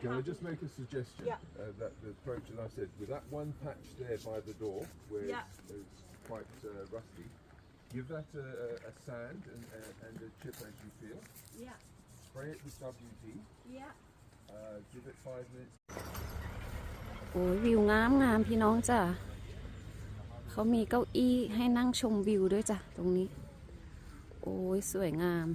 Can I just make a suggestion? That the approach, as I said, with that one patch there by the door where it's quite rusty, give that a sand and a chip as you feel. Spray it with WD. Give it 5 minutes. โอ้ยวิวงามงามพี่น้องจ้ะเขามีเก้าอี้ให้นั่งชมวิวด้วยจ้ะตรงนี้โอ้ยสวยงาม